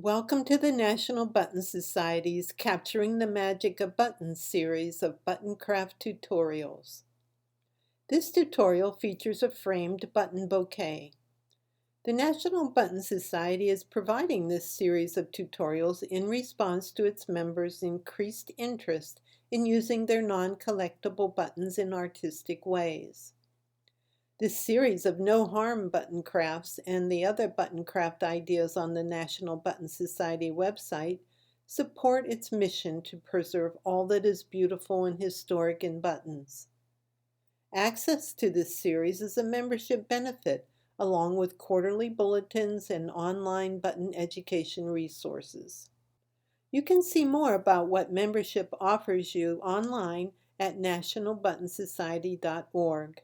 Welcome to the National Button Society's Capturing the Magic of Buttons series of button craft tutorials. This tutorial features a framed button bouquet. The National Button Society is providing this series of tutorials in response to its members' increased interest in using their non-collectible buttons in artistic ways. This series of no-harm button crafts and the other button craft ideas on the National Button Society website support its mission to preserve all that is beautiful and historic in buttons. Access to this series is a membership benefit, along with quarterly bulletins and online button education resources. You can see more about what membership offers you online at nationalbuttonsociety.org.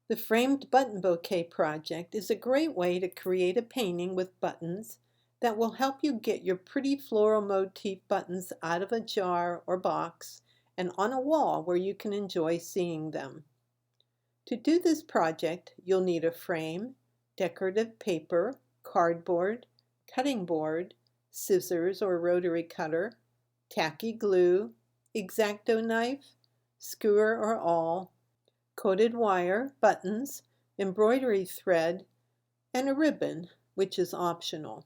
The Framed Button Bouquet project is a great way to create a painting with buttons that will help you get your pretty floral motif buttons out of a jar or box and on a wall where you can enjoy seeing them. To do this project, you'll need a frame, decorative paper, cardboard, cutting board, scissors or rotary cutter, tacky glue, X-Acto knife, skewer or awl, coated wire, buttons, embroidery thread, and a ribbon, which is optional.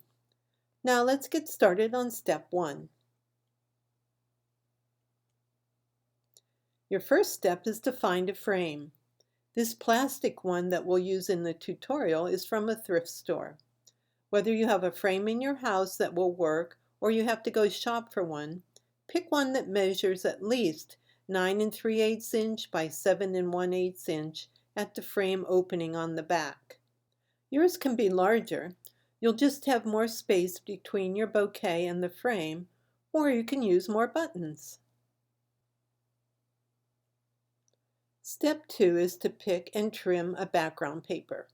Now let's get started on step 1. Your first step is to find a frame. This plastic one that we'll use in the tutorial is from a thrift store. Whether you have a frame in your house that will work or you have to go shop for one, pick one that measures at least 9 3/8 inch by 7 1/8 inch at the frame opening on the back. Yours can be larger. You'll just have more space between your bouquet and the frame, or you can use more buttons. Step 2 is to pick and trim a background paper.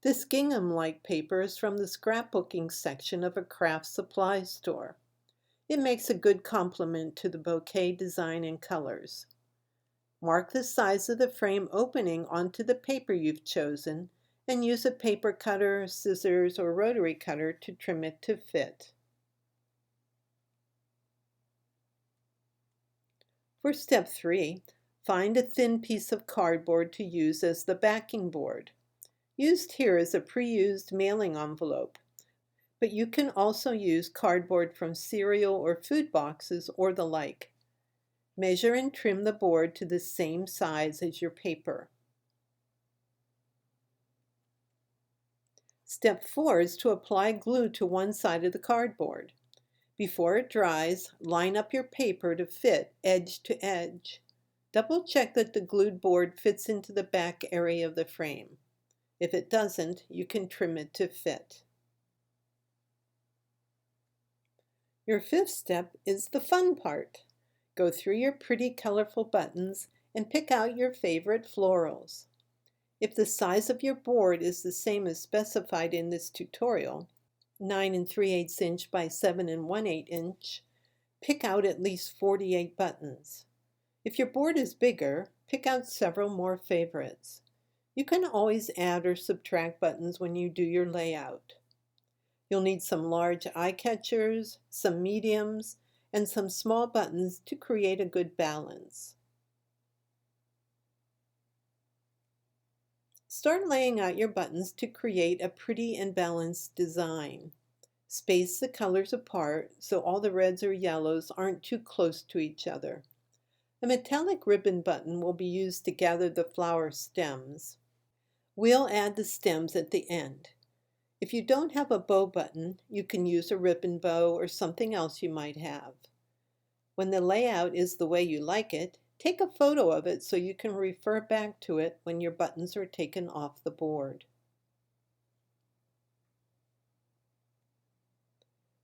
This gingham-like paper is from the scrapbooking section of a craft supply store. It makes a good complement to the bouquet design and colors. Mark the size of the frame opening onto the paper you've chosen and use a paper cutter, scissors, or rotary cutter to trim it to fit. For step 3, find a thin piece of cardboard to use as the backing board. Used here is a pre-used mailing envelope, but you can also use cardboard from cereal or food boxes or the like. Measure and trim the board to the same size as your paper. Step 4 is to apply glue to one side of the cardboard. Before it dries, line up your paper to fit edge to edge. Double check that the glued board fits into the back area of the frame. If it doesn't, you can trim it to fit. Your fifth step is the fun part. Go through your pretty colorful buttons and pick out your favorite florals. If the size of your board is the same as specified in this tutorial, 9 3/8 inch by 7 1/8 inch, pick out at least 48 buttons. If your board is bigger, pick out several more favorites. You can always add or subtract buttons when you do your layout. You'll need some large eye catchers, some mediums, and some small buttons to create a good balance. Start laying out your buttons to create a pretty and balanced design. Space the colors apart so all the reds or yellows aren't too close to each other. A metallic ribbon button will be used to gather the flower stems. We'll add the stems at the end. If you don't have a bow button, you can use a ribbon bow or something else you might have. When the layout is the way you like it, take a photo of it so you can refer back to it when your buttons are taken off the board.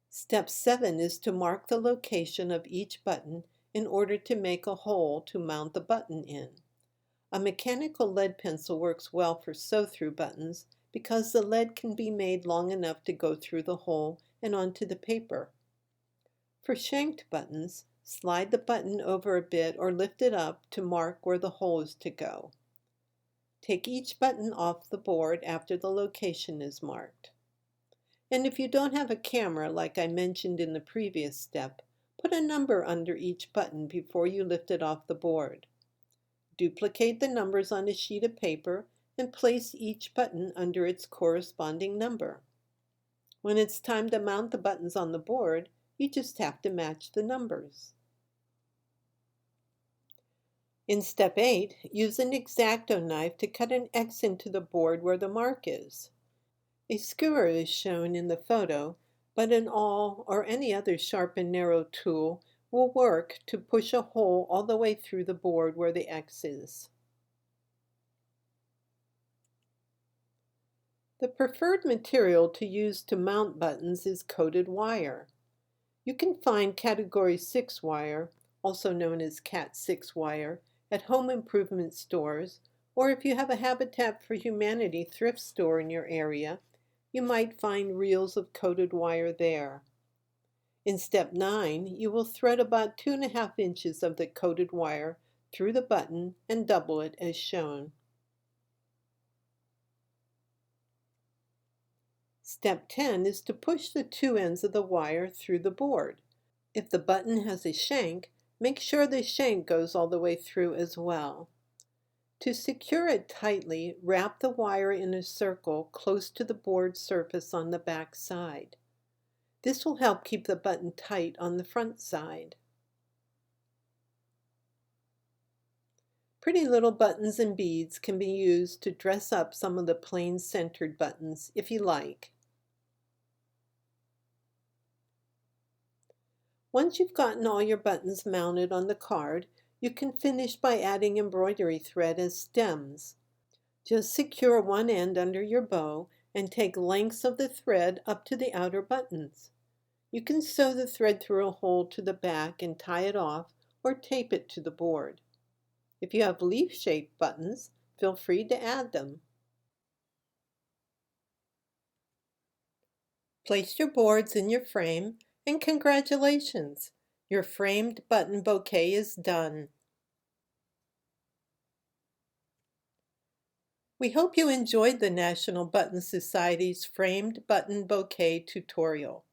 Step 7 is to mark the location of each button in order to make a hole to mount the button in. A mechanical lead pencil works well for sew-through buttons because the lead can be made long enough to go through the hole and onto the paper. For shanked buttons, slide the button over a bit or lift it up to mark where the hole is to go. Take each button off the board after the location is marked. And if you don't have a camera like I mentioned in the previous step, put a number under each button before you lift it off the board. Duplicate the numbers on a sheet of paper and place each button under its corresponding number. When it's time to mount the buttons on the board, you just have to match the numbers. In step 8, use an X-Acto knife to cut an X into the board where the mark is. A skewer is shown in the photo, but an awl or any other sharp and narrow tool will work to push a hole all the way through the board where the X is. The preferred material to use to mount buttons is coated wire. You can find Category 6 wire, also known as Cat 6 wire, at home improvement stores, or if you have a Habitat for Humanity thrift store in your area, you might find reels of coated wire there. In step 9, you will thread about 2.5 inches of the coated wire through the button and double it as shown. Step 10 is to push the two ends of the wire through the board. If the button has a shank, make sure the shank goes all the way through as well. To secure it tightly, wrap the wire in a circle close to the board surface on the back side. This will help keep the button tight on the front side. Pretty little buttons and beads can be used to dress up some of the plain centered buttons if you like. Once you've gotten all your buttons mounted on the card, you can finish by adding embroidery thread as stems. Just secure one end under your bow and take lengths of the thread up to the outer buttons. You can sew the thread through a hole to the back and tie it off or tape it to the board. If you have leaf-shaped buttons, feel free to add them. Place your boards in your frame, and congratulations! Your framed button bouquet is done. We hope you enjoyed the National Button Society's framed button bouquet tutorial.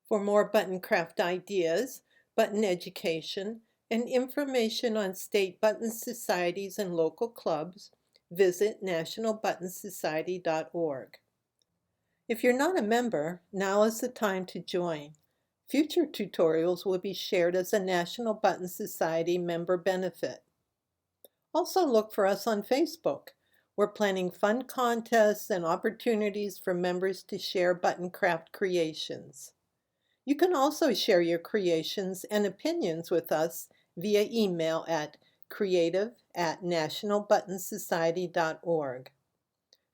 For more button craft ideas, button education, and information on state button societies and local clubs, visit nationalbuttonsociety.org. If you're not a member, now is the time to join. Future tutorials will be shared as a National Button Society member benefit. Also look for us on Facebook. We're planning fun contests and opportunities for members to share button craft creations. You can also share your creations and opinions with us via email at creative@nationalbuttonsociety.org.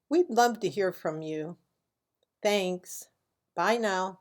We'd love to hear from you. Thanks. Bye now.